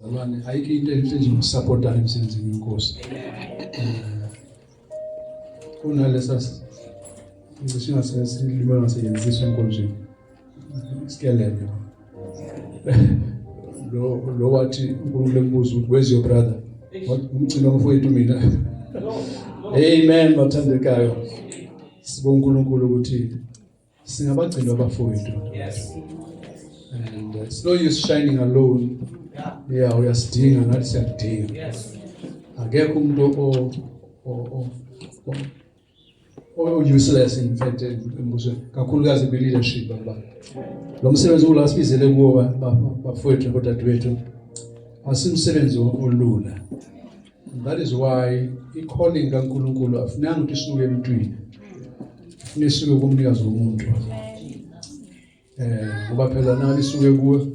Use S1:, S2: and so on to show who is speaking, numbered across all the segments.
S1: Abanye ayikho into enhle njengokusupportana emsebenzini wenkosi. Kunalesa ngisho ngasesilimo ngasebenzisa enkonjeni. Sikelele. Lo wathi uNkulunkulu embuza ukuthi where's your brother? Umcilo mfowethu mina. Amen bathandekayo. Sibonga uNkulunkulu ukuthi singabagcina abafowethu. Yes. And it's no use shining alone. Yeah, uyasidinga nathi siyadinga. Yes. Akekho umuntu useless in fact embusweni kakhulukazi kwi leadership abantu. Lo msebenzi ulasibizele kuwo bafowethu bodadewethu asimsebenzi olula. That is why i-calling kaNkulunkulu afunanga ukuthi isuke emntwini. Nisuke kumnikazi womuntu. Ngoba phela nabi isuke kuwe.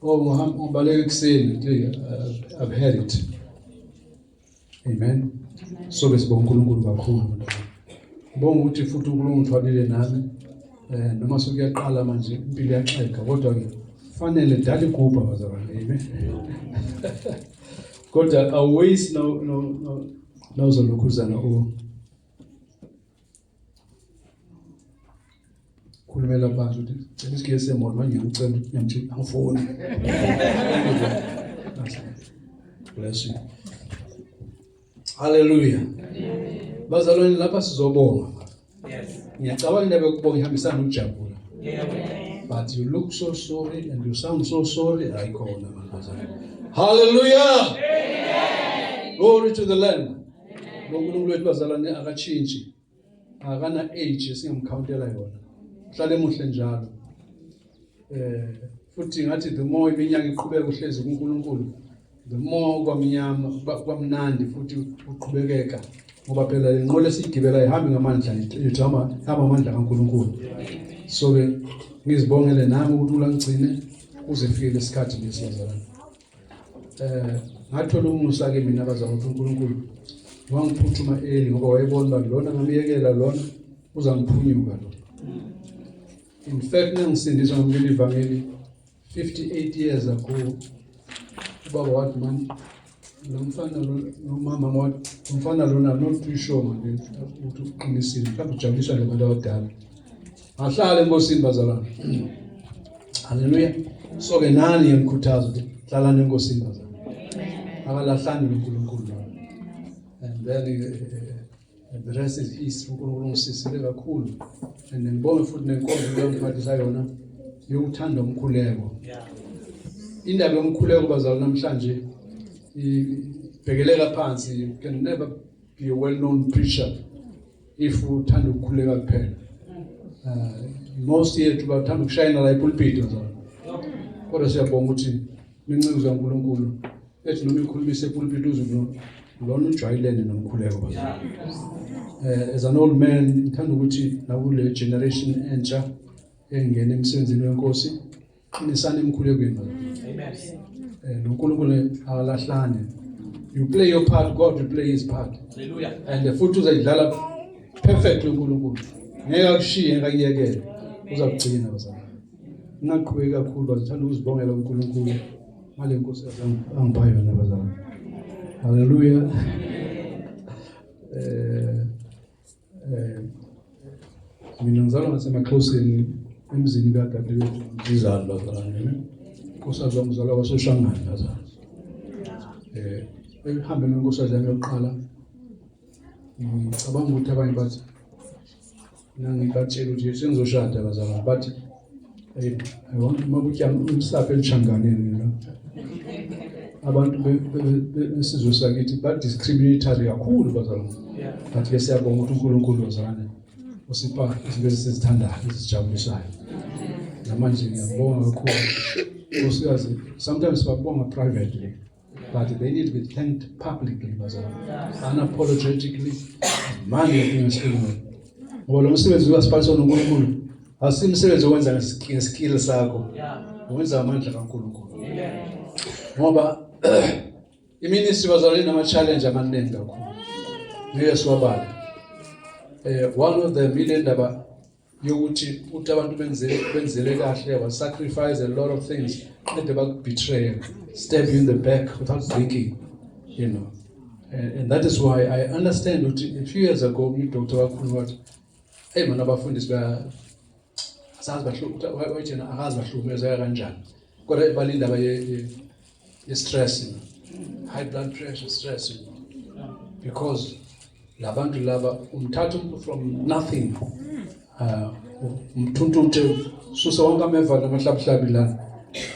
S1: Ngobaleka ekuseni I've heard it. Amen. So besibonga uNkulunkulu kakhulu. Ngibonga ukuthi futhi uNkulunkulu uthwalile nami. Noma sokuyaqala manje impilo iyaxeka kodwa ke fanele dali kuba bazalwane. Amen. Kodwa always no zolokhuzana khulumela abantu ukuthi isikhe semoto manje ngicela ukuthi ngifone. Bless you. Hallelujah. Bazalwane lapha sizobonga. Yes. Ngiyacabanga indaba yokubonga ihambisana nokujabula. But you look so sorry and you sound so sorry. Ayikhona bazalwane. Hallelujah. Amen. Glory to the Lamb. uNkulunkulu wethu bazalwane akatshintshi. Akana age esingamcountela yona. Hlale emuhle njalo. Futhi ngathi the more iminyaka iqhubeka uhlezi kuNkulunkulu, the more kwamnandi futhi uqhubekeka ngoba phela lenqola esigibela ihambe ngamandla ethu hamba amandla kaNkulunkulu. So ke ngizibongele nami ukuthi ulangcine uze fike lesikhathi lesiyazalana. Ngathola umusa ke mina abazalwane uNkulunkulu wangiphuthuma eli ngoba wayebona ukuthi lona ngamiyekela lona uzangiphunyuka lo. In fact nangisindiswa ngamli ivangeli 58 years ago. Baba wathi man nomfana nomama wathi umfana lona not too sure manje ukuthi uqinisile mhlawumbe ujabuliswa nabantu abadala. Ahlale enkosini bazalwane. Hallelujah. So ke nani ngikhuthaza ukuthi hlalani enkosini bazalwane. Akalahlani noNkulunkulu. And then the rest is his. uNkulunkulu usisile kakhulu. And ngibonge futhi nenkonzo yongiphathisa yona yokuthanda umkhuleko. Indaba yomkhuleko bazalwane namhlanje ibhekeleka phansi. You can never be a well-known preacher if uthanda ukukhuleka kuphela. Most yethu bathanda ukushayina la epulpit bazalwane. Kodwa siyabonga ukuthi mincikuzo kaNkulunkulu ethi noma ikhulumise epulpit uzulu lona ujwayelene nomkhuleko bazalwane. As an old man ngithanda ukuthi nakule generation entsha engena emsebenzini wenkosi qinisana emkhulekweni bazalwane. Amen. uNkulunkulu akalahlane. You play your part, God will play his part. Hallelujah. And futhi uzayidlala perfect uNkulunkulu. Ngeke akushiye ngakuyekele. Uzakugcina bazalwane. Ngaqhubeka kakhulu bazithanda ukuzibongela uNkulunkulu ngale nkosi angipha yona bazalwane. Hallelujah. Mina ngizalwa ngasemaXhoseni emzini kaDadewethu Mzizana bazalwane. Nkosazana wamzalwa kwaSoshangane bazalwane. Ehambe nenkosazana yokuqala. Ngicabanga ukuthi abanye bathi nangibatshela ukuthi sengizoshada bazalwane bathi I want mabutya umhlapha elishanganeni la. Abantu besizwe sakithi ba discriminatory kakhulu bazalwane. But ke siyabonga ukuthi uNkulunkulu bazalwane usipha izinto esizithandayo ezijabulisayo. Namanje ngiyabonga kakhulu. Because sometimes babonga privately, but they need to be thanked publicly bazalwane. Unapologetically. Manje ngiyasikhuluma. Ngoba lo msebenzi wasiphathwa noNkulunkulu asimsebenzi owenza ngeskill sakho. Wenza amandla kaNkulunkulu. Ngoba iministry bazalwane nama challenge amaningi kakhulu. Ngeke siwabala. One of the million yokuthi abantu benzele kahle wa sacrifice a lot of things and they betray, stab you in the back without blinking, you know. And that is why I understand a few years ago Dr. wakhuluma wathi hey mana abafundisi asazi bahlukana akazi bahlukumeza kanjani kodwa balinda ye stress, high blood pressure, stress, because labantu laba umthatha umuntu from nothing, umthuntu susa wonke ameva namahlabihlabi la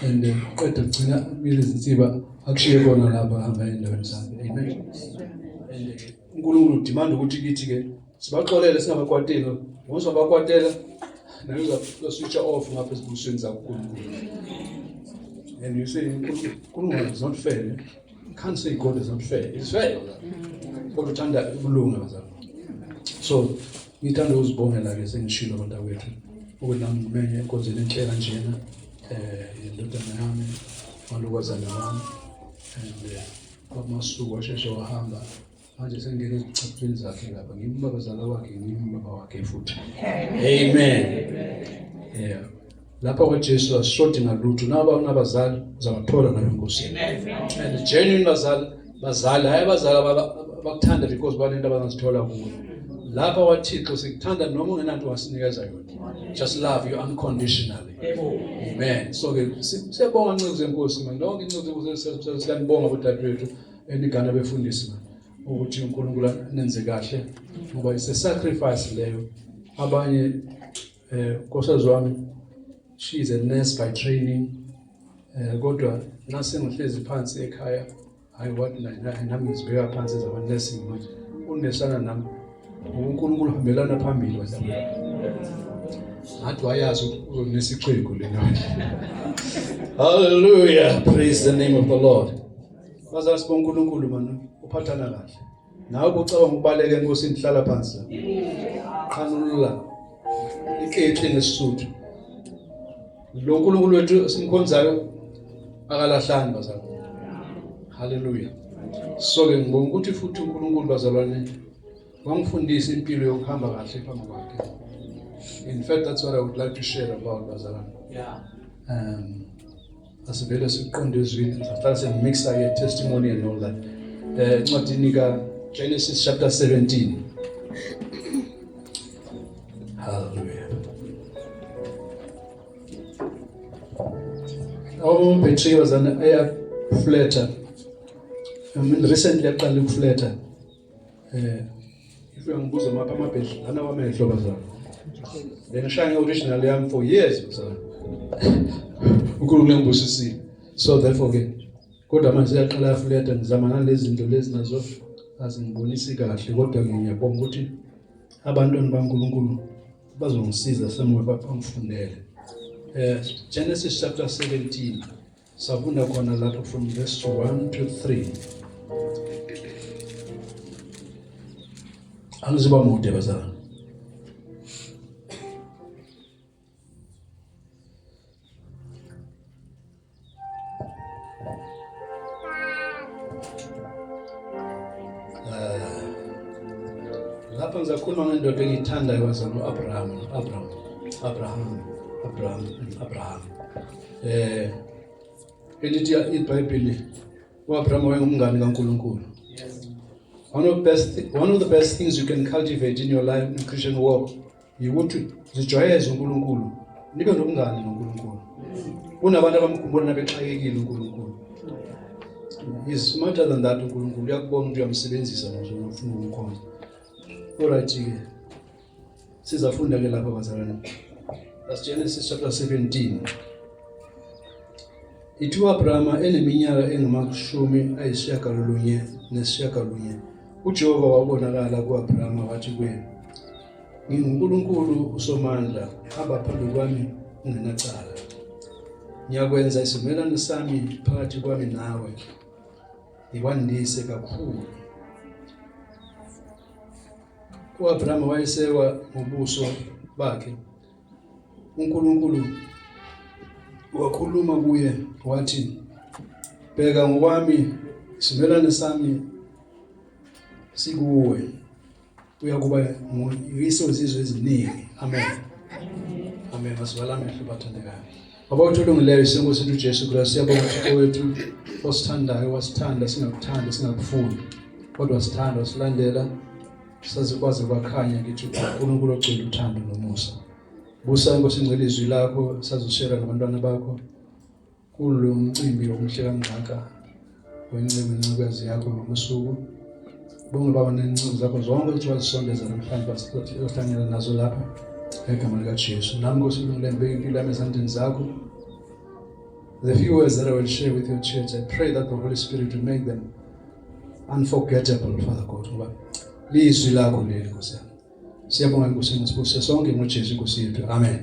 S1: and qeda ugcina izinsiba akushiye kona lapha hamba endaweni zakhe. Amen. And uNkulunkulu demand ukuthi kithi ke sibaxolele singabakwateli ngoba abakwatela nayo switch off ngapha ezibusweni zakuNkulunkulu. And you say uNkulunkulu is not fair. You can't say God is not fair. It's fair. Kodwa uthanda ubulunga bazalwane. So ngithanda uzibongela ke sengishilo abantu wethu ukuthi nami ngimenye enkonzweni enhleka njena indodana yami malukazana wami and kwamasuku washeshe wahamba manje sengene ezicapheni zakhe lapha ngimbabazala wakhe ngimbaba wakhe futhi. Amen. Yeah. Lapha kwaJesu asishodi ngalutho naba nabazali uzabathola nayo inkosi. And genuine bazali hayi bazali bakuthanda because banento abazithola kuwe. Lapha waThixo sikuthanda noma ungenanto wasinikeza yona. Just love you unconditionally. Amen. So ke siyabonga nceke zenkosi manje lonke inceke siyanibonga bodadewethu enigana befundisi manje ukuthi uNkulunkulu nenze kahle ngoba is a sacrifice leyo. Abanye nkosazana wami, she is a nurse by training, kodwa nasengihlezi phansi ekhaya hayi wathi nami ngizibeka phansi ezaba nursing manje unesana nami uNkulunkulu hambelana phambili bazalwane. Ngathi wayazi unesixhego lena. Hallelujah, praise the name of the Lord. Bazalwane sibonga uNkulunkulu manje uphathana kahle. Nawe ucabanga ukubaleka enkosini hlala phansi. Khanulula ikhehle nesisuthu. Lo uNkulunkulu wethu simkhonzayo akalahlani bazalwane. Hallelujah. So ke ngibonga ukuthi futhi uNkulunkulu bazalwane wangifundisa impilo yokuhamba kahle phambi kwakhe. In fact, that's what I would like to share about bazalwane. Yeah. Asivele siqonde ezwini sahlala semmixa ye testimony and all that. Ncwadini ka Genesis chapter 17. Hallelujah. Petri was an air flatter. Recently aqala ukuflatter. If you ngibuza mapha amabhedla lana wamehlo bazalwane. Benishaya original yami for years bazalwane. UNkulunkulu ngibusisile. So therefore ke kodwa manje siyaqala flatter ngizama nalezi zinto lezi nazo azingibonisi kahle kodwa ngiyabonga ukuthi abantwana baNkulunkulu bazongisiza somewhere bangifundele. Genesis chapter 17 safunda khona lapho from verse 1 to 3. Angiziba mude bazalwane. Lapha ngizakhuluma ngendoda engiyithandayo bazalwane Abraham. Elithi iBhayibheli uAbraham wayengumngane kaNkulunkulu. One of the best things you can cultivate in your life in Christian walk yikuthi zijwayeze uNkulunkulu. Nibe nomngane noNkulunkulu. Kunabantu abamkhumbula nabexakekile uNkulunkulu. Is smarter than that uNkulunkulu. Uyakubona ukuthi uyamsebenzisa nje ufuna ukumkhonza. Alright ke. Sizafunda ke lapha bazalwane. That's Genesis chapter 17. Ithi uAbraham eneminyaka engama-90 uJehova wabonakala kuAbraham wathi kuye, "NginguNkulunkulu uSomandla, hamba phambi kwami ungenacala. Ngiyakwenza isivumelwano sami phakathi kwami nawe, ngikwandise kakhulu." uAbraham wayesekwa ngobuso bakhe. uNkulunkulu wakhuluma kuye wathi, "Bheka ngokwami isivumelwano sami sikuwe. Uyakuba nguyise wezizwe eziningi." Amen. Amen. Masivala amehlo bathandekayo. Baba wethu olungileyo, isenkosi sethu uJesu Kristu, siyabonga uThixo wethu osithandayo, wasithanda singakuthanda singakufuni, kodwa wasithanda wasilandela saze kwaze kwakhanya kithi uNkulunkulu ogcwele uthando nomusa. Busa Nkosi ngcwele izwi lakho sazoshera nabantwana bakho kulo mcimbi omhle kangaka wencikazi yakho ngosuku. Bonke baba nenciko zakho zonke ukuthi wazisondeza namhlanje basihlangela nazo lapha egama likaJesu. Nami Nkosi ngilembeke impilo yami ezandleni zakho. The few words that I will share with your church, I pray that the Holy Spirit will make them unforgettable, Father God. Ngoba lizwi lakho leli Nkosi yami. Siyabonga Nkosi ngisibuse sonke ngoJesu Nkosi yethu. Amen.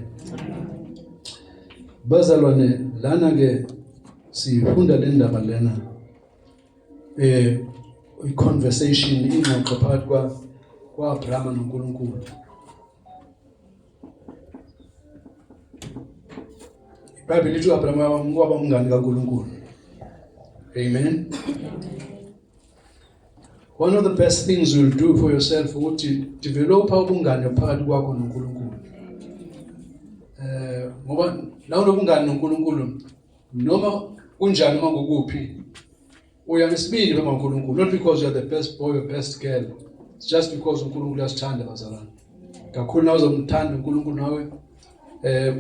S1: Bazalwane, lana ke sifunda le ndaba lena i-conversation ingxoxo phakathi kwa-Abrahama noNkulunkulu. iBhayibheli lithi u-Abrahama waba umngani kaNkulunkulu. Amen. One of the best things you'll do for yourself ukuthi developa ubungane phakathi kwakho noNkulunkulu. Ngoba la unobungane noNkulunkulu noma kunjani noma ngokuphi uya ngesibindi bema uNkulunkulu, not because you are the best boy or best girl, it's just because uNkulunkulu uyasithanda bazalwane. Kakhulu nawe uzomthanda uNkulunkulu nawe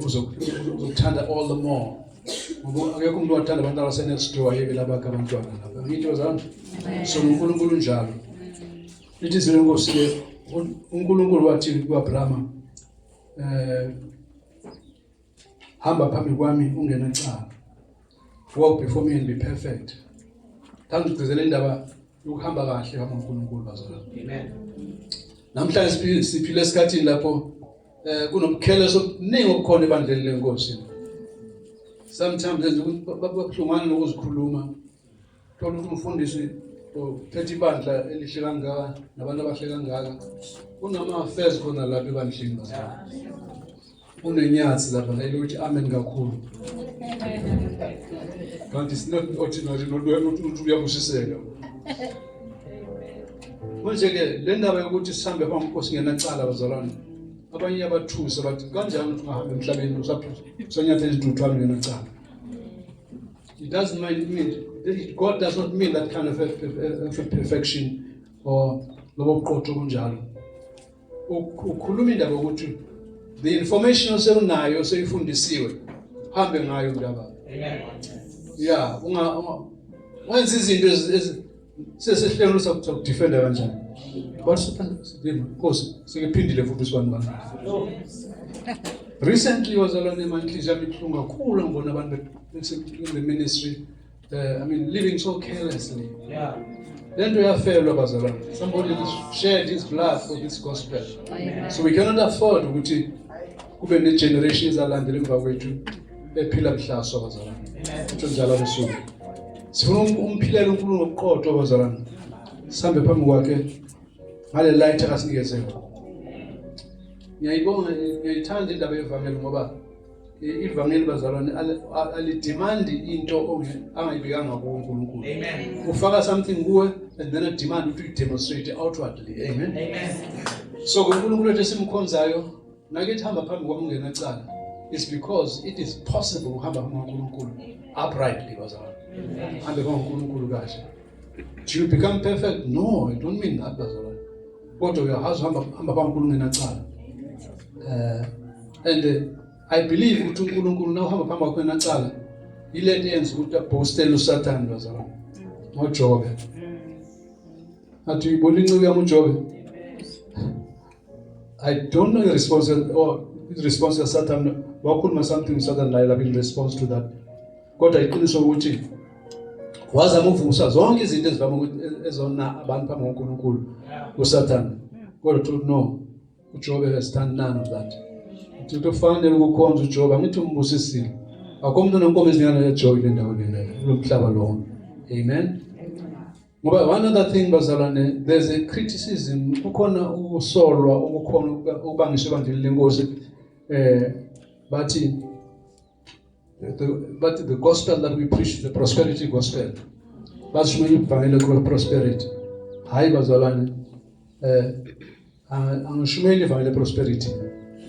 S1: uzokuthanda all the more. Ngoba akekho umuntu othanda abantu abase-next door yebe labakho abantwana lapha. Ngithi bazalwane, so uNkulunkulu njalo. Lithi izwi lenkosi ke uNkulunkulu wathi kuAbrahama hamba phambi kwami ungenacala. Walk before me and be perfect. Ngigcizela indaba yokuhamba kahle kama uNkulunkulu bazalwane. Amen. Namhlanje siphile esikhathini lapho kunomkheleso okuningi okukhona ebandleni lenkosi. Sometimes babuhlungana nokuzikhuluma. Thola ukuthi umfundisi ophethe ibandla elihle kangaka nabantu abahle kangaka kunama affairs khona lapha ebandleni bazalwane. Unenyathi lapha la ukuthi amen kakhulu. Kanti it's not ordinary not uyabusiseka. Manje ke le ndaba yokuthi sihambe phambi koNkosi ngenacala bazalwane. Abanye abathusa bathi kanjani ukuthi ungahamba emhlabeni usanyatha izidudwana ngenacala. It doesn't mean God does not mean that kind of perfection or lobo buqotho kunjalo. Ukhuluma indaba ukuthi the information osewunayo oseyifundisiwe hambe ngayo ndaba. Amen. Yeah, wenza izinto sesihlelo sakudefenda kanjani. Nkosi sikephindile futhi usibani bani. Recently was alone emanhliziyo yami ibuhlungu kakhulu ngibona abantu in the ministry living so carelessly. Yeah. Lento yafelwa bazalwane. Somebody shared his blood for this gospel. Amen. So we cannot afford ukuthi kube ne generation ezalandela emva kwethu ephila mhlaso bazalwane. Utho njalo besuku. Sifuna umphilelo uNkulunkulu ngokuqotho bazalwane. Sihambe phambi kwakhe ngale light akasinikeze. Ngiyayithanda indaba yevangeli ngoba ivangeli bazalwane alidemand into angayibekanga kuNkulunkulu. Amen. Ufaka something kuwe and then a demand ukuthi demonstrate outwardly. Amen. Amen. So uNkulunkulu wethu simkhonzayo nakithi hamba phambi kwami ungenacala. It's because it is possible ukuhamba phambi kwaNkulunkulu uprightly bazalwane. Hambe phambi kwaNkulunkulu kahle. Do you become perfect? No, I don't mean that bazalwane. Kodwa uyahamba phambi kwaNkulunkulu ngenacala. And I believe ukuthi uNkulunkulu na uhamba phambi kwakhe ngenacala ilento yenza ukuthi abhostele uSathane bazalwane. ngoJobe. Athi uyibona inciko yami uJobe. I don't know the response or his response to Satan. Wakhuluma something Satan la in response to that. Kodwa iqiniso ukuthi wazama ukuvusa zonke izinto ezivama ukuthi ezona abantu phambi kwaNkulunkulu uSathane. Kodwa uthi no, uJobe has done none of that. Uthi ufanele ukukhonza uJobe, ngithi umbusisile. Akho umuntu onenkomo ezinyana yejoy le ndawo lena lomhlaba lo. Amen. Ngoba one other thing bazalwane, there's a criticism ukhona ukusolwa ukukhona ukubangiswa ebandleni lenkosi but the gospel that we preach, the prosperity gospel, basishumela ivangeli ku prosperity. Hayi bazalwane, angishumeli ivangeli prosperity.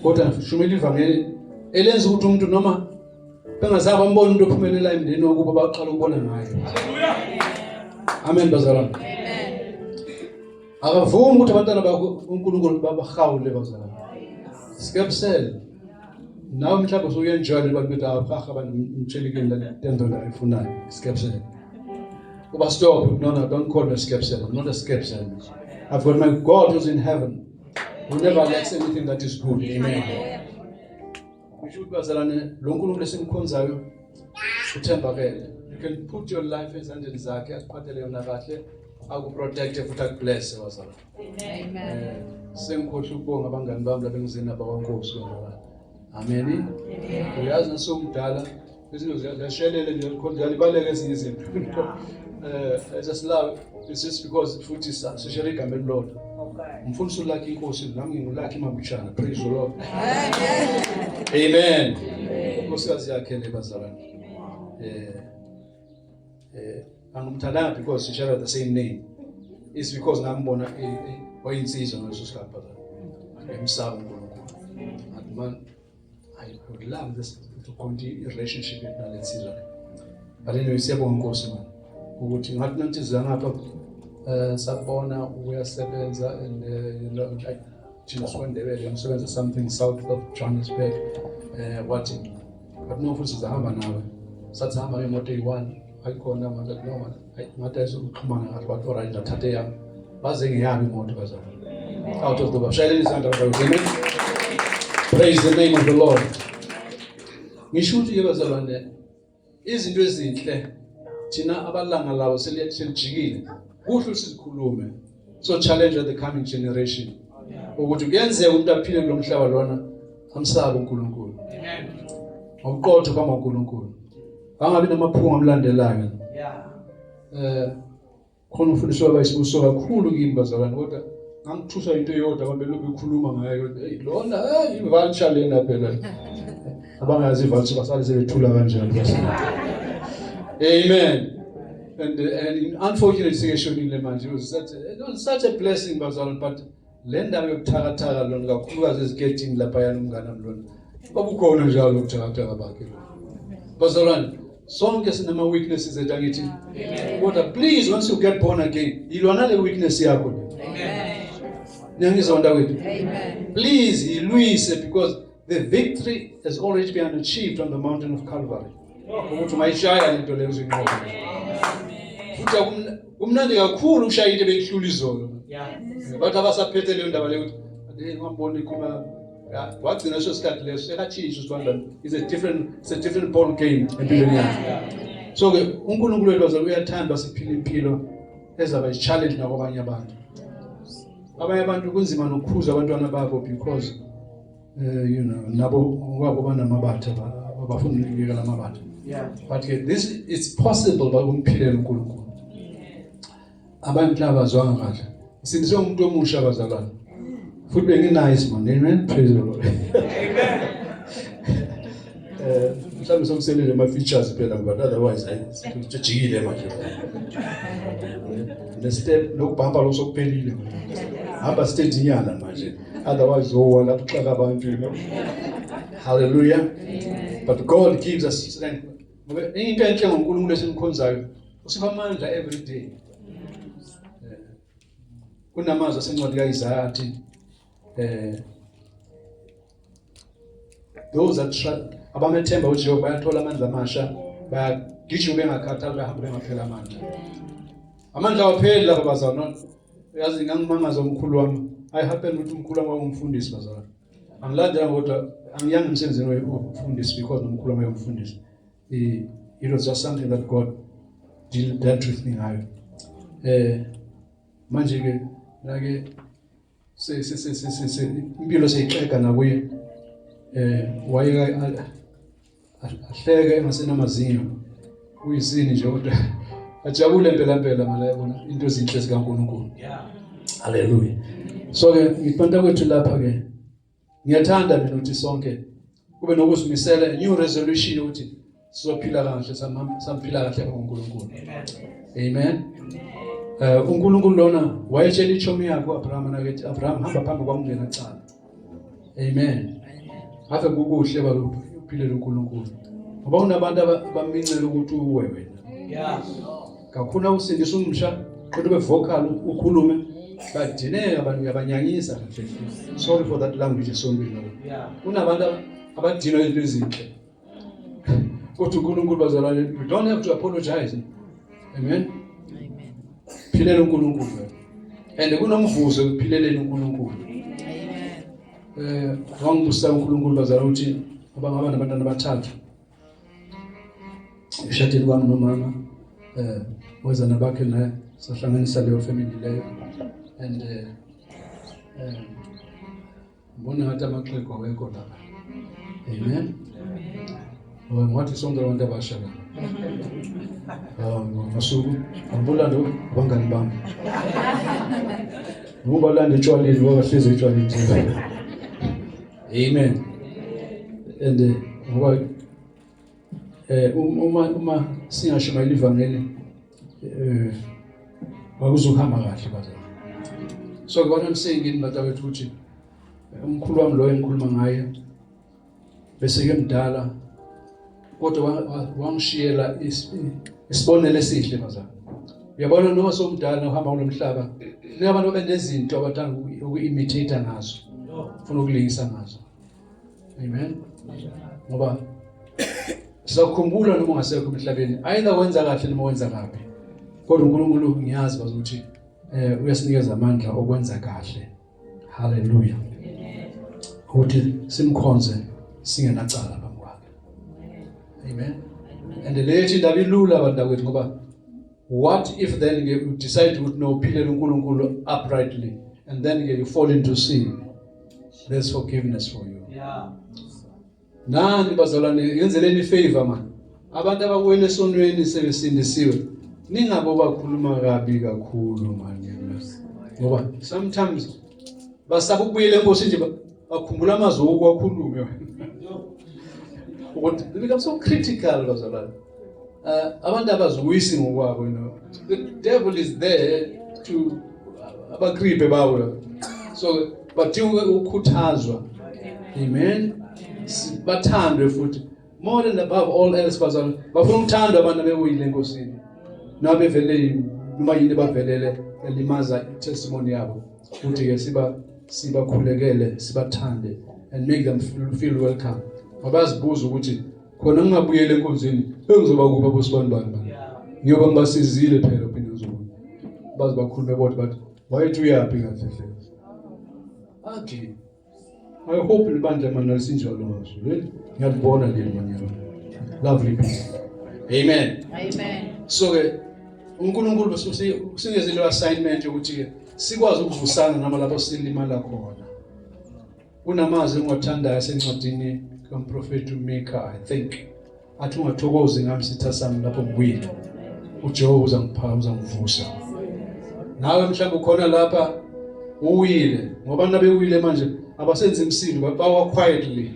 S1: kodwa shumela ivangeli elenza ukuthi umuntu noma bengazabe ambone umuntu ophumelela emndeni wokuba baqala ukubona ngayo. Amen bazalwane. Akavumi ukuthi abantwana bakho uNkulunkulu babahawule bazalwane. Skepsel. Nawe mhlawumbe usuyenjoy abantu bethi abahaga banimtshelike lento la efunayo. Skepsel. Uba stop. No, don't call me a skepsel. I'm not a skepsel. I've got my God who's in heaven. Who never lacks anything that is good. Amen. Ngisho bazalwane lo nkulunkulu esimkhonzayo uthembakele. You can put your life ezandleni zakhe asiphathele yona kahle akuprotect futhi akubless bazalwane. Amen. Sengikhohle ukubonga abangani bami labengizeni nabakwaNkosi bazalwane. Amen. Uyazi nasomdala izinto ziyashelele nje libaleke ezinye izinto. Just love it's just because futhi sishare igama elilodwa. Mfundisi ulakhi inkosi nami ngulakhi mabuchana. Praise the Lord. Amen. Nkosikazi yakhe le bazalwane. Angumthandanga because we share the same name. It's because ngambona oyinsizwa noSusikhazi bazalwane. Emsaba uNkulunkulu. Man, I would love this to continue a relationship with that season. But anyway, siyabonga Nkosi man. Ukuthi ngathi nantiza ngapha sabona uyasebenza and you know like Chinaswandebele umsebenza something south of Johannesburg what but no futhi zahamba nawe sathi hamba ngemoto eyi1 ayikhona manje noma ngathi ayizokuxhumana ngathi bathi alright ndathathe yami baze ngiyabi imoto bazalwane out of the bashayeleni isandla bazalwane. Praise the name of the Lord. Ngisho ukuthi bazalwane izinto ezinhle thina abalanga lawo selijikile kuhle sizikhulume so challenge the coming generation ukuthi kuyenzeka umuntu aphile kulomhlaba lona amsaba uNkulunkulu. Amen. Awuqotho kama uNkulunkulu angabi namaphunga amlandelayo. Khona umfundisi wabayisibuso kakhulu kimi bazalwane kodwa ngangithusa into eyodwa abantu belokhu bekhuluma ngayo lona ivulture lena phela abangazi ivulture basale sebethula kanjani bazalwane. Amen. And in unfortunate situation in manje it was such a blessing bazalwane but le ndaba yokuthakathaka lona kakhulukazi ezigedini lapha yana umngane wami babukhona njalo ukuthakathaka bakhe bazalwane. Sonke sinama weaknesses ethu angithi kodwa please once you get born again yilwana le weakness yakho. Amen. Niyangizonda wethu. Amen. Please yilwise because the victory has already been achieved on the mountain of Calvary. Ukuthi mayishaya lento leyo uzinqobo. Futhi kumnandi kakhulu ukushaya into beyihlula izolo. Bathi abasaphethe leyo ndaba leyo ukuthi ngamboni kuma wagcina leso sikhathi leso sekathisha usibandla it's a different ball game empilweni yakhe. So ke uNkulunkulu wethu bazalwane uyathanda siphile impilo ezaba i-challenge nakwabanye abantu. Abanye abantu kunzima nokukhuza abantwana babo because you know nabo wabo banamabatha abafuna ukuyeka lamabatha. But this it's possible bakumphilela uNkulunkulu. Abantu laba bazwanga kahle. Sindise umuntu omusha bazalwane. Futhi benginice man. Amen. Praise the Lord. Amen. Mhlawumbe sokuselele ama features phela but otherwise sijikile manje. The step lokubamba lo sokuphelile. Hamba stage inyana manje. Otherwise wona ukuxaka abantu you know. Hallelujah. Amen. But God gives us strength. Into enhle ngoNkulunkulu esimkhonzayo usipha amandla every day. Kunamazwi asencwadi kaIsaya athi those that trust abamethemba uJehova bayathola amandla amasha bayagijima bengakhathali bahamba bengaphela amandla. Amandla awapheli lapha bazalwane. Uyazi ngangimangaza umkhulu wami I happen ukuthi umkhulu wami ungumfundisi bazalwane. Angilandela kodwa angiyanga emsebenzini womfundisi because nomkhulu wami ungumfundisi. It was just something that God dealt with me ngayo. Manje ke nake impilo seyixeka nakuye waye ahleke engasenamazinyo uyisini nje kodwa ajabule impela mala yabona into ezinhle zikaNkulunkulu. Hallelujah. So ke ngipanta kwethu lapha ke ngiyathanda mina ukuthi sonke kube nokuzimisela new resolution ukuthi sizophila kahle samphila kahle ngoNkulunkulu. Amen. uNkulunkulu lona wayetshela ichomi yakhe uAbraham nakethi Abraham hamba phambi kwami ngena cala. Amen. ave kukuhle baluphilela uNkulunkulu ngoba kunabantu abamincela ukuthi uwe wena kakhulu usindisa umsha kodwa bevocal ukhulume badineka abantu uyabanyanyisa kahle. Sorry for that language esombini. Kunabantu abadinwa izinto ezinhle kodwa uNkulunkulu bazalwane, you don't have to apologize. Amen. Philela uNkulunkulu and kunomvuzo ekuphileleni uNkulunkulu. Wangibusa uNkulunkulu bazalwane ukuthi abangaba nabantwana abathathu eshadini kwami nomama wezana bakhe naye sahlanganisa leyo family leyo and mbona ngathi amaxhego awekho lapha. Amen. Ngathi sonke abantu abasha la masuku ambulando wangani bami ngoba landa etshwaleni ngoba hleze etshwaleni. Amen. And ngoba uma singashumayela ivangeli akuzuhamba kahle bazalwane. So what I'm saying in batawethu ukuthi umkhulu wami lo engikhuluma ngaye bese ke mdala kodwa wangishiyela isibonelo esihle bazalwane. Uyabona noma somdala uhamba kulomhlaba kunabantu benezinto abathanda uku-imitate ngazo, ufuna ukulingisa ngazo. Amen. Ngoba sakhumbula noma ungasekho emhlabeni ayina wenza kahle noma wenza kabi kodwa uNkulunkulu ngiyazi bazokuthi uyasinikeza amandla okwenza kahle. Hallelujah. Ukuthi simkhonze singenacala phambi kwakhe. Amen. And lethi indaba ilula bantakwethu ngoba what if then you decide to know philela uNkulunkulu uprightly and then you fall into sin, there's forgiveness for you. Nani bazalwane yenzeleni favor man. Abantu abakwena esonweni sebesindisiwe ningabo bakhuluma kabi kakhulu man. Ngoba sometimes basaba ukubuyela enkosini nje bakhumbula amazwi okwakhulunywa. Ukuthi they become so critical bazalwane. Abantu abazuyisi ngokwabo, you know. The devil is there to abagribe bawe. So badinga ukukhuthazwa. Amen. Bathandwe futhi more than above all else bazalwane bafuna ukuthandwa abantu abewile enkosini nabevele noma yini bavelele elimaza testimony yabo ukuthi ke sibakhulekele sibathande and make them feel welcome. Abazibuza ukuthi khona ngingabuyela enkonzweni engizoba kupha bosibandana ngiyoba ngibasizile phela uphinde uzobuya bazi bakhulume bodwa but wayethu uyapi kahle hle. Okay, I hope libandla mana lisinjalo manje. Ngiyabona le manyalo. Lovely people. Amen.
S2: Amen.
S1: So ke uNkulunkulu usingezile assignment ukuthi ke sikwazi ukuvusana nama lapho silimala khona. Kunamazwi engiwathandayo sencwadini kaMprofeti uMika, I think. Athi ungathokozi ngami sitha sami lapho ngiwile. uJehova uzangiphakama uzangivusa. Nawe mhlawumbe ukhona lapha uwile ngoba nabewile manje abasenza imisindo bawa quietly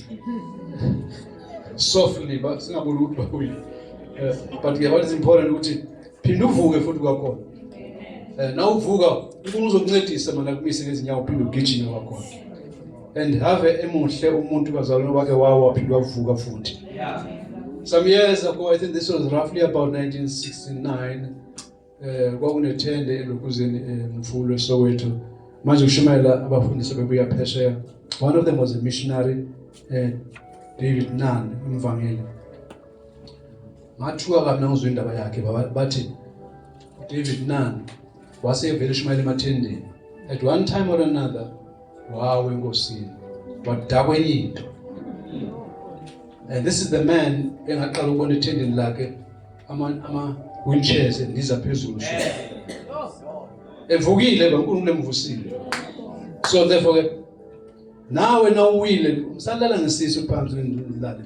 S1: softly but singabuli ukuthi bawile. But what is important ukuthi phinda uvuke futhi kwakhona. Na uvuka uNkulunkulu uzokuncedisa mana kumise ngezinyawo phinda ugijime kwakhona. And have emuhle umuntu bazalwane wakhe wawo waphinda wavuka futhi. Some years ago, I think this was roughly about 1969. Kwakunethende elokuzeni Mfulo Soweto. Manje kushumayela abafundisi bebuya phesheya. One of them was a missionary, David Nunn, umvangeli. Mathuka kabi nangizwe indaba yakhe bathi David Nunn wasevele shumayela emathendeni. At one time or another, wawe enkosini wadakwa enye into. And this is the man engaqala ukubona ethendeni lakhe ama wheelchairs endiza phezulu. Evukile baNkulunkulu emvusile. So therefore nawe na uwile usalala ngesisu phansi ndilale.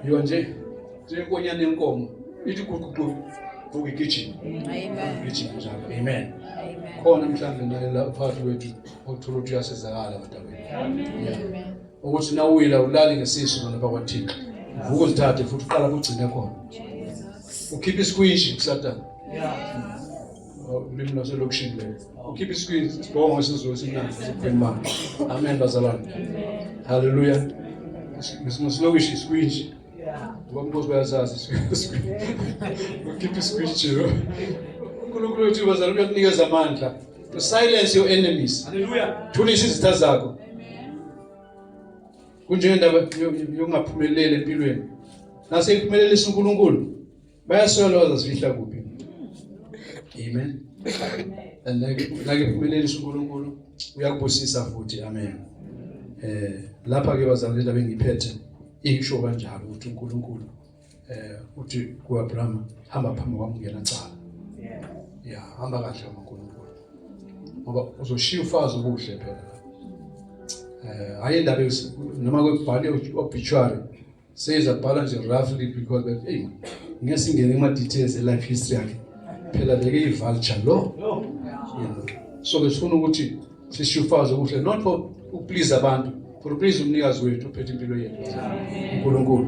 S1: You nje nkonyane enkomo ithi kuququ vuka igijima.
S2: Amen.
S1: Igijima njalo. Amen. Khona mhlambe naye la phakathi kwethu othola ukuthi uyasizakala batabeni. Ukuthi na uwila ulali ngesisu bona bakwaThixo. Vuka uzithathe futhi uqala ukugcina khona. Ukhipha isqueeze kuSathane. Ulimi lwaselokishini leyo. Ukhipha isqueeze sibonga sizwe simnandi siphemba. Amen bazalwane. Hallelujah. Ngisilokishi iskwinji. Ngoba mkosi bayazazi iskwinji. Ukhipha iskwinji. uNkulunkulu wethu bazalwane uyakunikeza amandla to silence your enemies. Hallelujah. Thulisa izitha zakho. Kunjengendaba yokungaphumeleli empilweni. Nase iphumelelisa uNkulunkulu. Bayasola bazasifihla kuphi. Amen. And like iphumelelisa uNkulunkulu uyakubusisa futhi. Amen. Lapha ke bazalwane indaba engiphethe isho kanjalo ukuthi uNkulunkulu uthi kuAbraham hamba phambi kwami ngena cala. Yeah, hamba kahle uNkulunkulu. Ngoba uzoshiya ufazi obuhle phela. Hayi indaba noma kwebhale obituary says abhala nje roughly because that hey ngesingene kuma details e life history yakhe phela beke ivulture lo. So besifuna ukuthi sishiya ufazi obuhle not for ukuplease abantu, for ukuplease umnikazi wethu ophethe impilo yethu uNkulunkulu.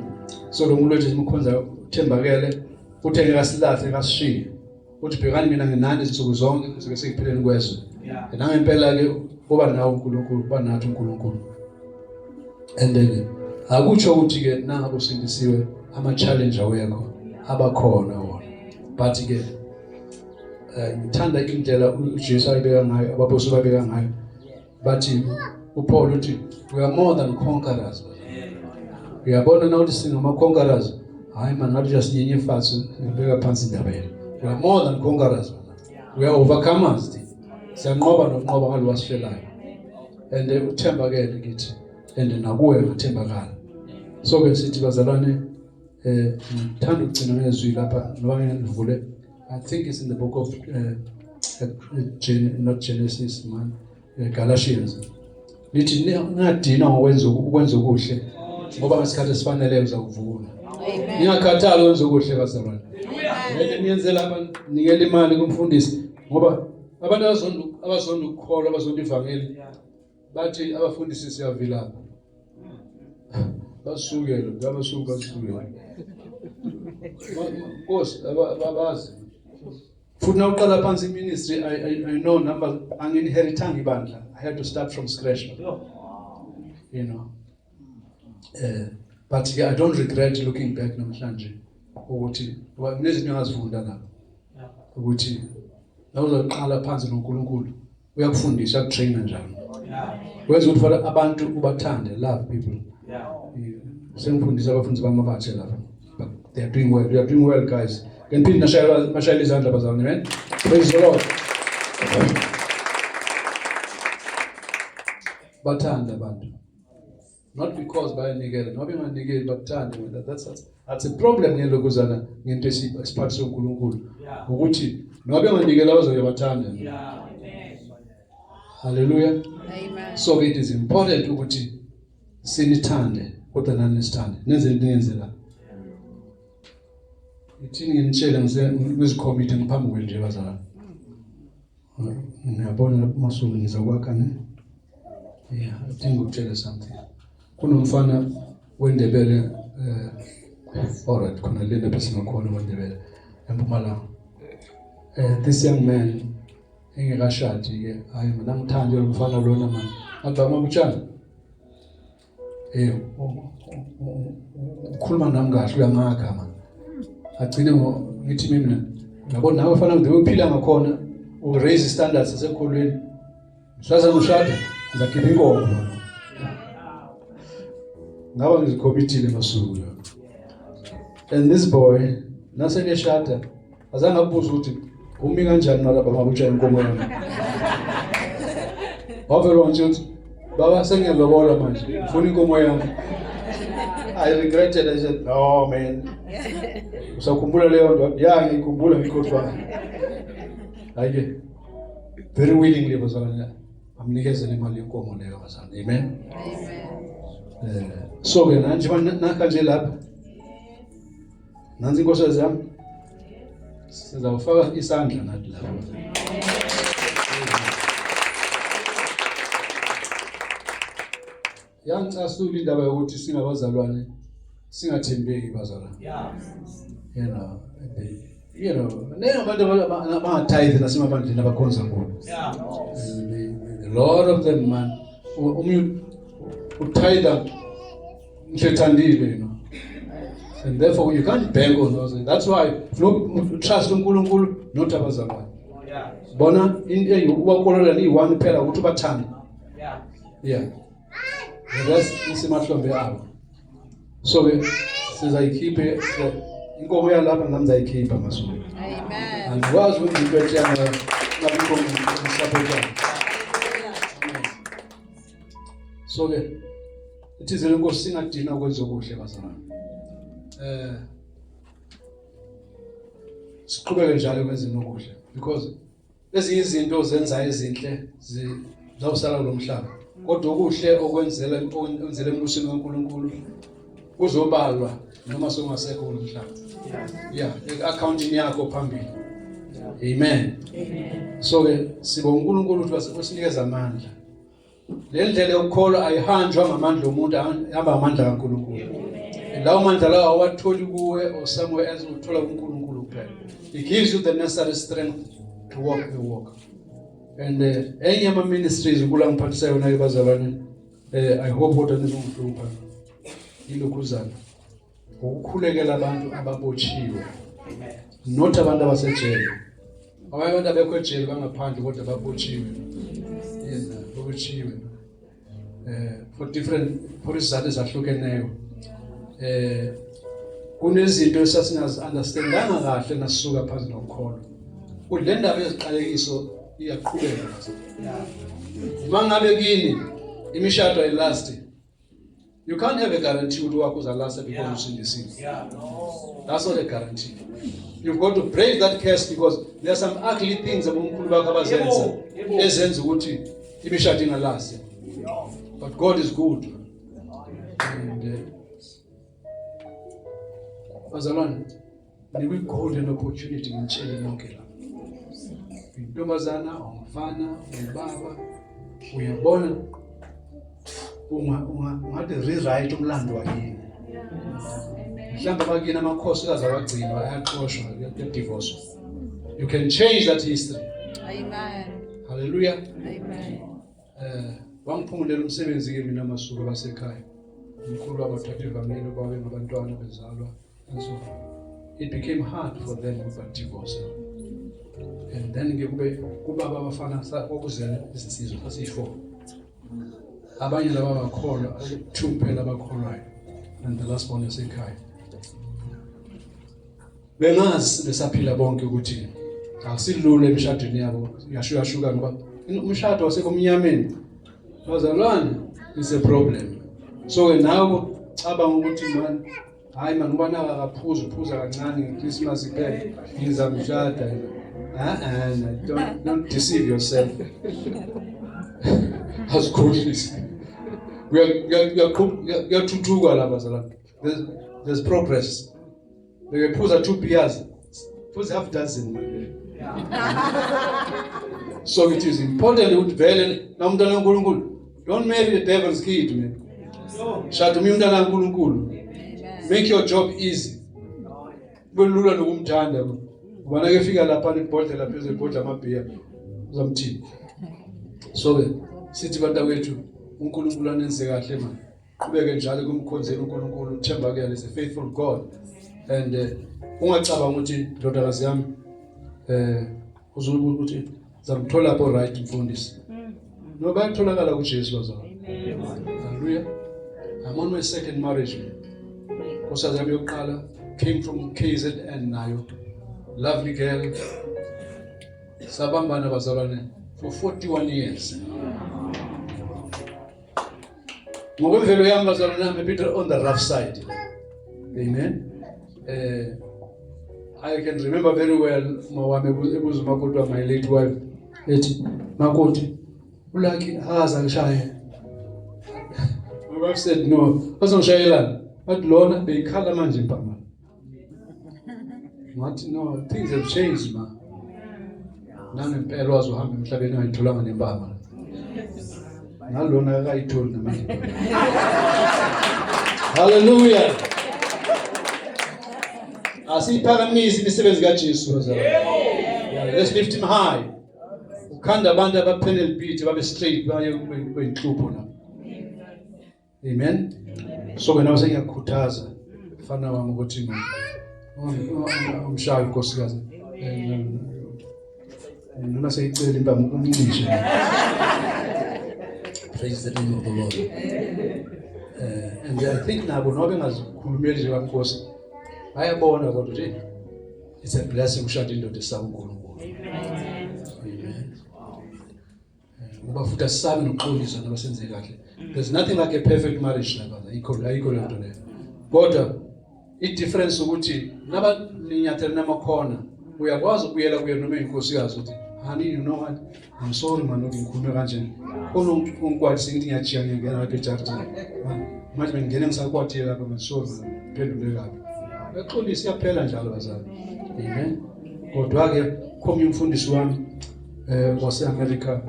S1: So lo muntu wethu simkhonza uthembakele futhi engasilahle ngasishiye. Uthi bhekani mina nginani izinsuku zonke kuze sekupheleni kwezwe. Nangempela ke kuba nawo uNkulunkulu, kuba nathi uNkulunkulu. And then akutsho ukuthi ke nangabe usindisiwe ama challenge awekho abakhona wona. But ke ngithanda indlela uJesu ayibeka ngayo, abaphostoli babeka ngayo. Bathi uPaul uthi we are more than conquerors. Uyabona na uthi singama conquerors. Hayi man, not just nyenye fathu ngibeka phansi indaba yena. We are more than conquerors. We are overcomers. Siyanqoba nokunqoba ngalo wasifelayo. And uthembakele kithi. And nakuwe ngathembakala. So ke sithi bazalwane ngithanda ukugcina ngezwi lapha ngoba ngivule. I think it's in the book of not Genesis man, Galatians. Lithi ningadina ukwenza okuhle ngoba ngesikhathi esifanele uzakuvuna. Amen. Ningakhathali ukwenza okuhle bazalwane. Niyenzela abantu nikela imali kumfundisi ngoba abantu abazonda ukukholwa abazonda ivangeli bathi abafundisi siyavilapha. Basukela ngabasuka basukela. Nkosi ababazi. Futhi nawuqala phansi ministry I know number anginheritanga ibandla. I had to start from scratch. You know. But yeah, I don't regret looking back namhlanje. Ukuthi nezinto engazifunda lapho. Ukuthi nawuzaqala phansi noNkulunkulu uyakufundisa ukutraina njalo. Wenza ukuthi abantu ubathande, love people. Sengifundisa abafundi bamabatshe lapha. But they are doing well. You are doing well, guys. Can people mashayela izandla bazalwane, amen. Praise the Lord. Bathanda abantu. Not because bayanikela, not benganikeli bathanda. That's a problem ngelokuzana ngento esiphathisa uNkulunkulu. Ukuthi noba benganikela bazoyabathanda. Hallelujah. Amen. So it is important ukuthi sinithande kodwa nani nisithande. Nenze into engenzela. Ithini nginitshela ngizikhomithe ngiphambi kwenu nje bazalwane. Ngiyabona masuku ngizokwakha ne. Yeah, I think we'll tell you something. Kunomfana weNdebele alright khona le ndaba singakhona weNdebele eMpumalanga. This young man engekashadi ke hayi mina ngithanda lo mfana lona man. Abama butshana. Ukhuluma nami kahle uyangakha man. Agcine ngithi mina ngabona nawe fana ngizophila ngakhona raise standards esekolweni. Sasa ushada ngizakhipha inkomo. Ngaba ngizikhomitile masuku. And this boy naseke shada azange akubuza ukuthi umi kanjani nalapha mabutsha inkomo yami. Wavela nje uthi baba sengilobola manje ngifuna inkomo yami. I regretted. I said, no man. Usakhumbula leyo nto? Yeah, ngikhumbula ngikhohlwa. Hayi very willingly bazalwane amnikezele imali yenkomo leyo bazalwane. Amen. Amen. So ke nanje nakha nje lapha. Nansi inkosi yami. Sizawufaka isandla nathi lapha. Yangisasuli indaba yokuthi singabazalwane singathembeki bazalwane. You know, abantu abangatithe nasemabandleni abakhonza kubo. A lot of them man utitha ngithandile, you know. And therefore you can't bank on those. That's why trust uNkulunkulu not abazalwane. Bona into uwakolola ni one phela ukuthi bathande. Yeah. The rest isimahlombe abo. So ke sizayikhiphe inkomo yalapha ngamzayikhipha masulu. Amen. And wazi ukuthi into etsiyana ngabikho support. So ke ithizele inkosi singadina ukwenza okuhle bazalwane. Siqhubeke njalo kwenza okuhle because ezinye izinto zenza ezinhle zawusala lo mhlaba. Kodwa okuhle okwenzela embusweni kaNkulunkulu kuzobalwa noma songasekho kulo mhlaba. Yeah, accounting yakho phambili. Amen. So ke sibonga uNkulunkulu ukuthi usinikeza amandla. Le ndlela yokukholwa ayihanjwa ngamandla omuntu, ihamba ngamandla kaNkulunkulu. Lawo mandla lawo awatholi kuwe or somewhere else uthola kuNkulunkulu kuphela. He gives you the necessary strength to walk the walk. And enye ama ministries ukula ngiphathisa yona ke bazalwane, I hope kodwa nizongihlupha ilokhuzana ukukhulekela abantu ababotshiwe, not abantu abasejele. Abantu abekho ejele bangaphandle kodwa babotshiwe. Yena botshiwe for izizathu ezahlukeneyo. Kunezinto esasingazi understandanga kahle nasisuka phansi nokholo. Kule ndaba yeziqalekiso iyaqhubeka. Uma ngabe kini imishado ayilast. You can't have a guarantee ukuthi wakho uzalasta because usindisile. That's not a guarantee. You've got to break that curse because there are some ugly things abonkulu bakho abazenza ezenza ukuthi imishado ingalast. But God is good. And bazalwane, niwe golden opportunity ngitshele nonke la. Intombazana, umfana, ubaba, uyabona ungathi rewrite umlando wakini. Mhlawumbe bakini amakhosikazi awagcinwa ayaxoshwa divorce. You can change that history. Amen. Hallelujah. Amen. Wangiphumulela umsebenzi ke mina masuku basekhaya. Umkhulu wabathatha ivangeli kwabe ngabantwana bezalwa. And so it became hard for them to divorce. And then kubaba abafana okuzela isizwe sasi4. Abanye laba bakholwa 2 phela bakholwayo and the last one esekhaya. Bengazi besaphila bonke ukuthi akusilula emshadweni yabo yashuka ngoba umshado wasekomnyameni bazalwane is a problem. So now cabanga ukuthi man hayi man ubana akaphuza kancane ngeChristmas iphela ngizamshada. Don't deceive yourself. As cautious. We are tutuga la bazalwane. There's progress. We put 2 beers. Put half dozen. So it is important to don't marry the devil's kid, man. Make your job easy. Kulula nokumthanda. Ubana ke fika lapha ibhodlela phezulu ibhodla amabhiya uzamthini. So ke sithi bantawethu uNkulunkulu anenze kahle manje. Qhubeke njalo kumkhonzeni uNkulunkulu, uthemba kuyena is a faithful God. And ungacabanga ukuthi ndodakazi yami uzobuza ukuthi zamthola lapho right mfundisi. No bayatholakala kuJesu bazalwane. Hallelujah. I'm on my second marriage. Nkosi yami yokuqala came from KZN nayo. Lovely girl. Sabambana bazalwane for 41 years. Ngokwemvelo yami bazalwane nami bit on the rough side. Amen. I can remember very well mawami ebuzumakoti my late wife ethi makoti ulaki haza ngishaye. My wife said no, bazongishayelana but lona beyikhala manje mpama. Ngathi no, things have changed ma. Nangempela wazohamba emhlabeni ayitholanga nempama. Nalona akayitholi namanje. Hallelujah. Asiphakamisa imisebenzi kaJesu bazalwane. Yeah, let's lift him high. Ukhanda abantu abapanel beat babe straight baye kwenhlupho la. Amen. So wena usengiyakhuthaza mfana wami ukuthi umshaye unkosikazi noma seyicela impama umncishe. Praise the name of the Lord. And I think nabo nobe ngazikhulumeli nje kaNkosi bayabona kodwa ukuthi it's a blessing ukushada indoda esaba uNkulunkulu. Amen. Ngoba futhi asisabi nokuxolisa nabasenze kahle. There's nothing like a perfect marriage lapha. Ayikho lento leyo. Kodwa i-difference ukuthi naba ninyathela namakhona uyakwazi ukuyela kuye noma inkosikazi ukuthi honey, you know what, I'm sorry man ukuthi ngikhulume kanje. Khona ungikwazi sengithi ngiyajiya ngiyangena lapha ejardini. Manje ngingena ngisakwathile lapha ngisori phendule kabi. Exolisa iyaphela njalo bazali. Amen. Kodwa ke khomi umfundisi wami wase-America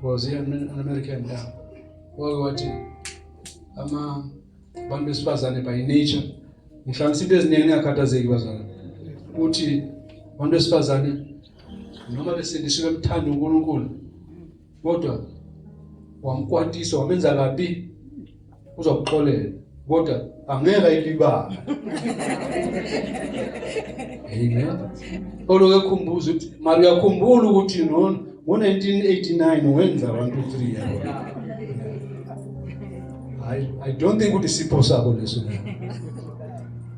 S1: was an American now. Wathi abantu besifazane by nature ngihlanganisa into eziningi ngiyakhathazeki bazali. Uthi abantu besifazane noma besindiswe bemthanda uNkulunkulu kodwa wamkwatisa wamenza kabi uzokuxolela kodwa angeke ayilibala. Amen. Oloke khumbuza ukuthi mari uyakhumbula ukuthi ngo-1989 wenza 1 2 3. I don't think ukuthi sipho sabo leso.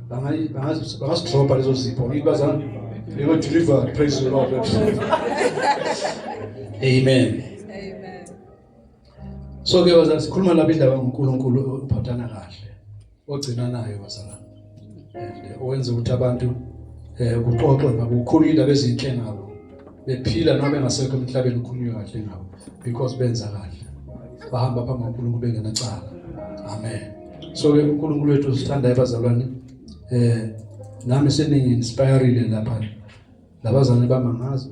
S1: Bangasidropa lezo sipho. Ngibazana they were delivered. Praise the Lord. Amen. So ke bazali sikhuluma lapha indaba ngoNkulunkulu uphathana kahle ogcina nayo bazalwane owenza ukuthi abantu kuxoxwe ngabo ukukhuluma indaba ezinhle ngabo bephila noma bengasekho emhlabeni ukukhulunywa kahle ngabo because benza kahle bahamba phambi kaNkulunkulu bengenacala. Amen. So ke uNkulunkulu wethu sithandayo bazalwane nami seningi inspireile lapha labazalwane bamangazi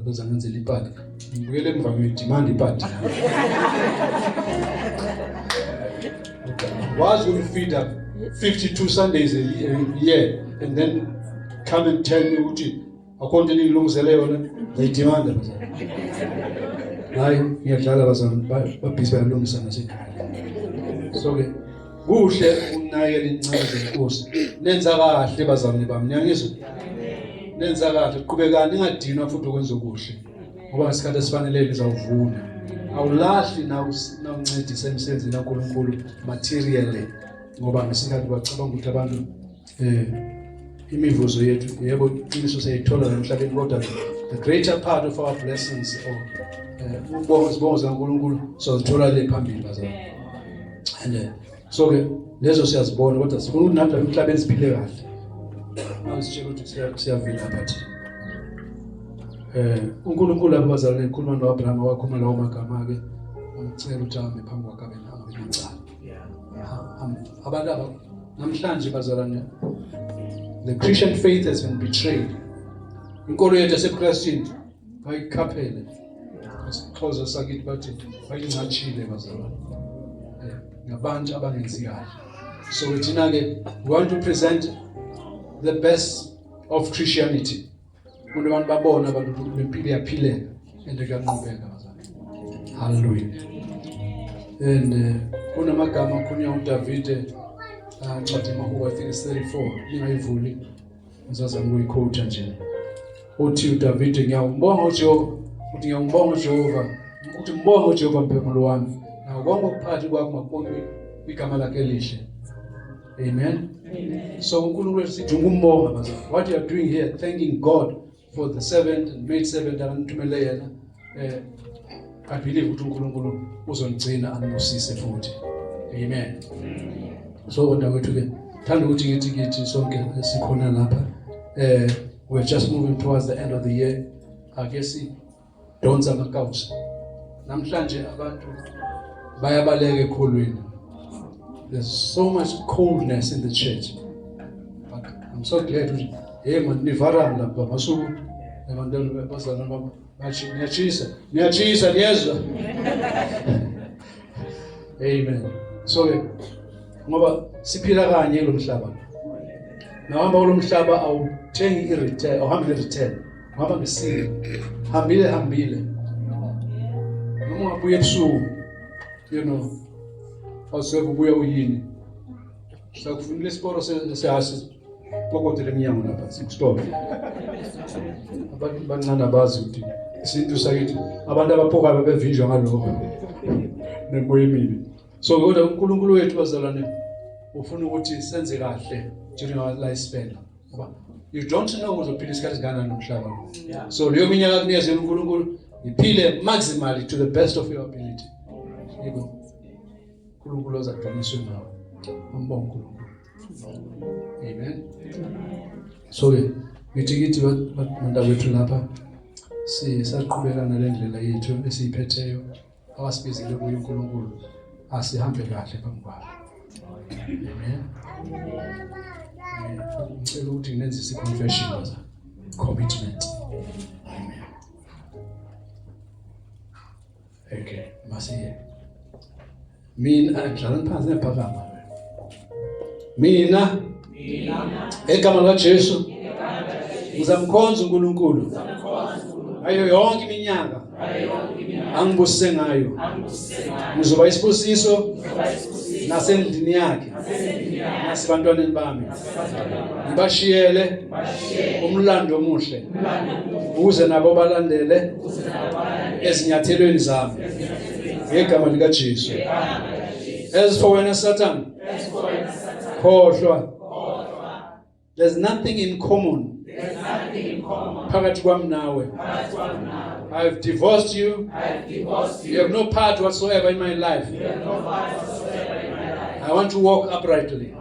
S1: bazangenzela ipati ngibukele emva ngidemand ipati. Was will feed up 52 Sundays a year and then come and tell me ukuthi akhonto nilungizele yona ngiyidimanda bazalwane. Hayi ngiyadlala bazalwane babhizi bayalungisa nasekhaya. So ke kuhle unakekela incane zenkosi nenza kahle bazalwane bami ngiyangizwa nenza kahle uqhubekani ningadinwa futhi ukwenza okuhle ngoba ngesikhathi esifanele lizawuvuna awulahli na uncedisa emsebenzini kaNkulunkulu materially ngoba ngesikhathi bacabanga ukuthi abantu imivuzo yethu yebo iqiniso siyithola emhlabeni kodwa the greater part of our blessings or ubongo zikaNkulunkulu sizothola le phambili bazalwane. And so ke lezo siyazibona kodwa sifuna ukuthi nathi emhlabeni siphile kahle. Awusitshela ukuthi siyavila bathi uNkulunkulu abazalwane ekhuluma noAbraham wakhuluma lawo magama ke ngicela ukuthi ame phambi kwakhe abenacala. Abantu namhlanje bazalwane the Christian faith has been betrayed. Inkolo yethu yaseKristini bayikhaphele. Xhosa sakithi bathi bayingcatshile bazalwane. Ngabantu abangenzi kahle. So thina ke we want to present the best of Christianity. Abantu babona abantu bempilo yaphileka into kaNqubeka bazalwane. Hallelujah. And kunamagama kunya uDavid ncwadi maHubo I think it's 34 ngingayivuli ngizazama ukuyiquote nje. Uthi uDavid ngiyambonga uJehova uthi ngiyambonga uJehova uthi mbonga uJehova mpumulo wami na konke ukuphathi kwakho makonke igama lakhe elihle. Amen. So uNkulunkulu sithi ngumbonga bazalwane. What you are doing here, thanking God for the servant and maid servant akanithumele yena. I believe ukuthi uNkulunkulu uzonigcina anibusise futhi. Amen. So ndawethu ke thanda ukuthi ngithi sonke sikhona lapha. We're just moving towards the end of the year. I guess don'ts amakausi. Namhlanje abantu bayabaleka ekholweni. There's so much coldness in the church. But I'm so glad to hey man nivarana lapha masuku abantu bazalana bathi niyachisa niyezwa. Amen. So ngoba siphila kanye lo mhlaba. Nawamba kulo mhlaba awuthengi i-return awuhambi ne-return. Ngaba ngesile. Hambile. Noma ubuye ebusuku, you know. awusebe ubuya uyini sakufunile isiporo sehasi pokothele emnyango lapha sikustop abantu bancane abazi ukuthi isintu sakithi abantu abaphokayo bevinjwa ngalokho nemoya emibi so kodwa uNkulunkulu wethu bazalwane ufuna ukuthi senze kahle during our lifespan ngoba you don't know uzophila isikhathi esingakanani nomhlaba so leyo minyaka kunikeze uNkulunkulu iphile maximally to the best of your ability yebo uNkulunkulu uzakudumiswa nawe umbonga uNkulunkulu amen so ngithi bandawethu lapha sisaqhubeka nalendlela yethu esiyiphetheyo awasibizile kuyo uNkulunkulu asihambe kahle phambi kwakhe amen ngicela ukuthi ngenze isiconfession baza commitment amen okay masiye mina adlala phansi nephakama mina egama likaJesu ngizamkhonza uNkulunkulu ayo yonke iminyaka angibusise ngayo ngizoba isibusiso nasendlini yakhe nasebantwaneni bami ngibashiyele umlando omuhle ukuze nabo balandele ezinyathelweni zami ngegama likaJesu as for wena Satan khohlwa there's nothing in common phakathi kwami nawe I've divorced you. You have no part whatsoever in my life. I want to walk uprightly.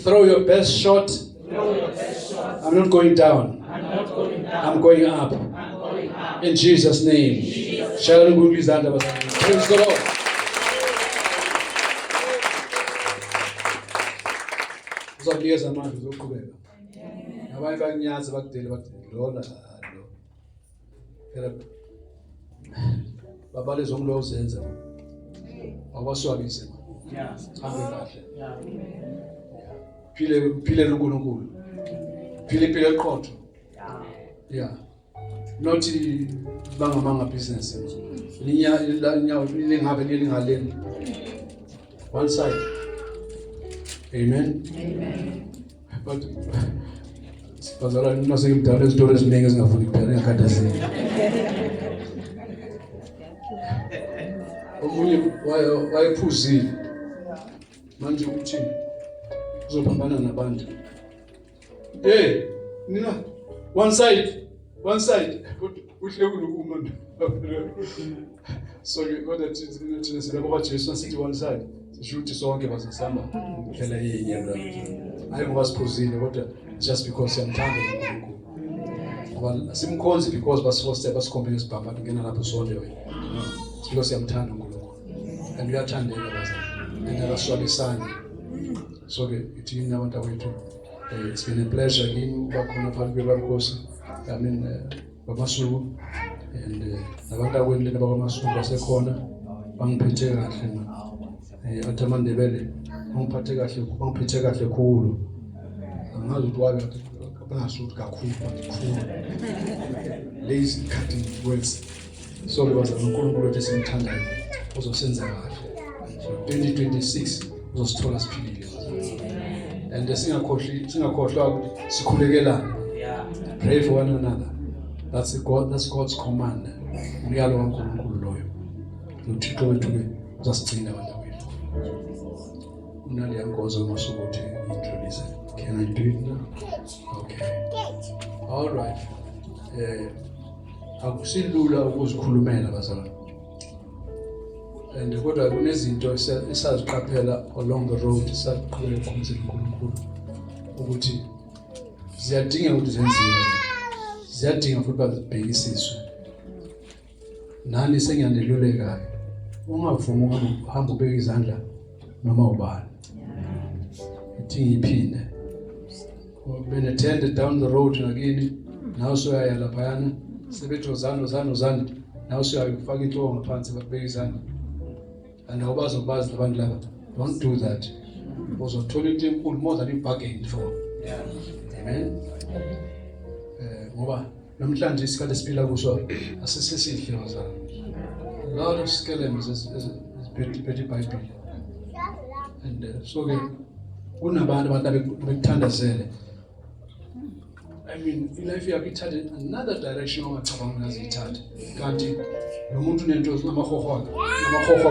S1: Throw your best shot. I'm not going down. I'm going up. In Jesus' name. Praise the Lord. Uzakuyeza amandla zokuqhubeka. Abanye bakunyaza bakudele lona phela babale zonke uzenza awaswabise hambe kahle phile uNkulunkulu phile eqotho not bangamanga business linyawo lingabe lingaleni one side amen but bazalwa nasengimdala izitoro eziningi ezingafuni kuphela enkhathazini omunye wayephuzile manje uthi uzophambana nabantu nina one side uhle kulokuma so kodwa thina silabo kaJesu sithi one side sisho ukuthi sonke bazasamba indlela yenyanga hayi ngoba siphuzile kodwa just because siyamthanda uNkulunkulu ngoba simkhonzi because basikhombela isibhamba ngena lapho sonke wena because siyamthanda uNkulunkulu and uyathandeka bazalwane akaswabisani so ke ithina abantu awethu it's been a pleasure kimi ukuba khona phakathi kwebankosi I mean babasuku and nabantu akwendle nabamasuku basekhona bangiphethe kahle athi amandebele bangiphethe kahle khulu angazi ukuthi wabe bangasuthi kakhulu lazy cutting words so bazalwane uNkulunkulu wethu simthandayo uzosenza kahle 2026 uzosithola siphilile and singakhohlwa ukuthi sikhulekelana pray for one another that's God's command umyalo kaNkulunkulu loyo uThixo wethu uzasigcina abantu wethu unali yangozo masuku ukuthi introduce can I do it now okay all right akusilula ukuzikhulumela bazalwane and kodwa kunezinto esaziqaphela along the road esaqhubeka ukumzela uNkulunkulu ukuthi ziyadinga ukuthi zenziwe ziyadinga futhi bazibhekisiswe nani sengiyaneluleka ungavuma uhamba ubeka izandla noma ubani ithi ngiphinde when attended down the road ngakini nawe soyaya laphayana sebethozana nawe soyayifaka inhloko ngaphansi bakubeka izandla and awubazobazi abantu laba don't do that uzothola into enkulu more than you bargained for amen ngoba namhlanje isikhathi esiphila kuso asisesihle bazalwane a lot of skeletons is phethe iBhayibheli. And so ke kunabantu abekuthandazele. I mean, life yakho ithathe another direction ongacabanga ngazithatha. Kanti lo muntu unento namahohwa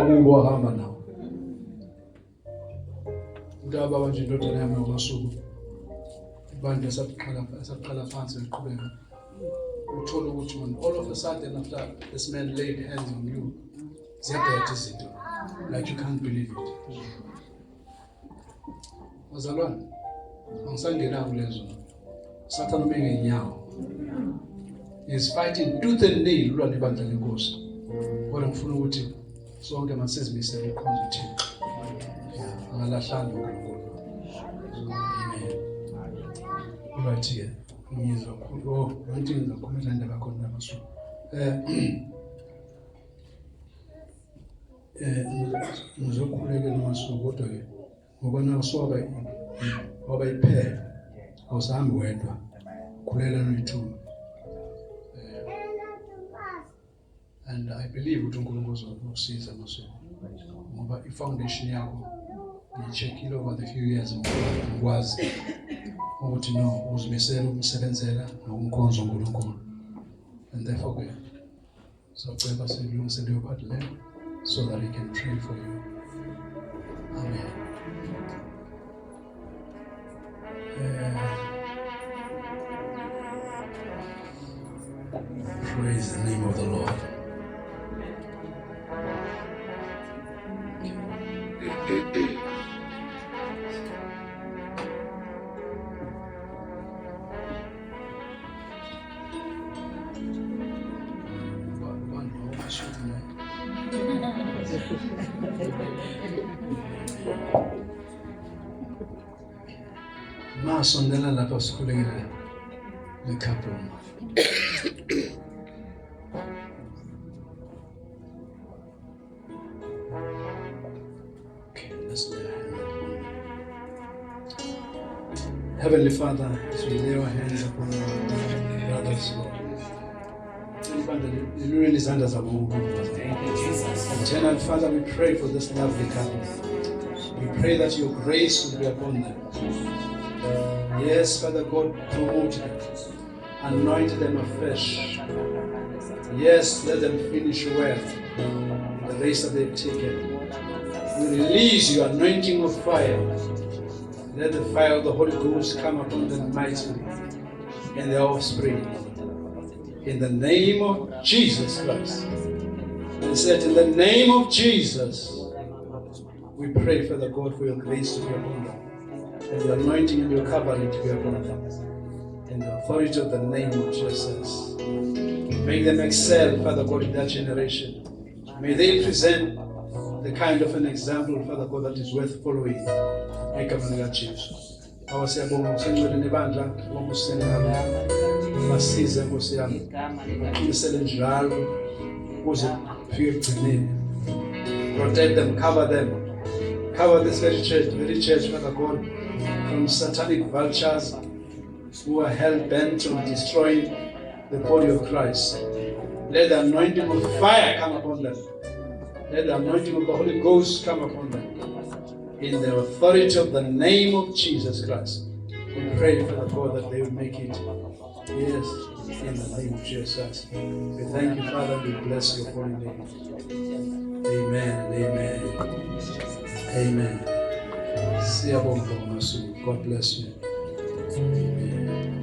S1: kubo ahamba nawo. Udaba manje indodana yami ngosuku. Abantu esaqala phansi beqhubeka. Uthola ukuthi when all of a sudden after this man laid hands on you, ziyadeda izinto like you can't believe it. Wazalwane, angisangena kulezo. Satan ume ngenyawo. He is fighting tooth and nail ulwa nebandla lenkosi. Kodwa ngifuna ukuthi sonke masizimisele ukukhonza uThixo. Angalahlanga uNkulunkulu. Amen. Ubathi ngizwa khulu yonke ngizakhuluma indaba khona masuku. Ngizokhulekela masuku kodwa ke ngoba naso waba iphela. Awusahambi wedwa. Khulela noyithuba. And I believe ukuthi uNkulunkulu uzokusiza masuku. Ngoba ifoundation yakho ngicheckile over the few years ngikwazi ukuthi no uzimisela ukumsebenzela nokumkhonza uNkulunkulu. And therefore so ceba silungise leyo part leyo so that he can pray for you. Amen. Praise the name of the Lord. Masondela lapha sikhulekile lekhapho. Okay, let's lay our hands upon you. Heavenly Father, as we lay our hands upon our brothers, Lord. Eternal Father, we pray for this lovely couple. We pray that your grace will be upon them. Yes, Father God, promote them, anoint them afresh. Yes, let them finish well the race that they've taken. We release your anointing of fire. Let the fire of the Holy Ghost come upon them mightily and their offspring. In the name of Jesus Christ. And said, in the name of Jesus, we pray, Father God, for your grace to be upon them, and your anointing and your covering to be upon them. In the authority of the name of Jesus. Make them excel, Father God, in that generation. May they present the kind of an example, Father God, that is worth following. Basize Nkosi yami uqinisele njalo ukuze ufike ekugcineni. Protect them, cover this very church, Father God, from satanic vultures who are hell-bent on destroying the body of Christ. Let the anointing of fire come upon them. Let the anointing of the Holy Ghost come upon them. In the authority of the name of Jesus Christ, we pray, Father God, that they will make it. Yes, in the name of Jesus. We thank you, Father, we bless your holy name. Amen and amen. Amen. God bless you. Amen.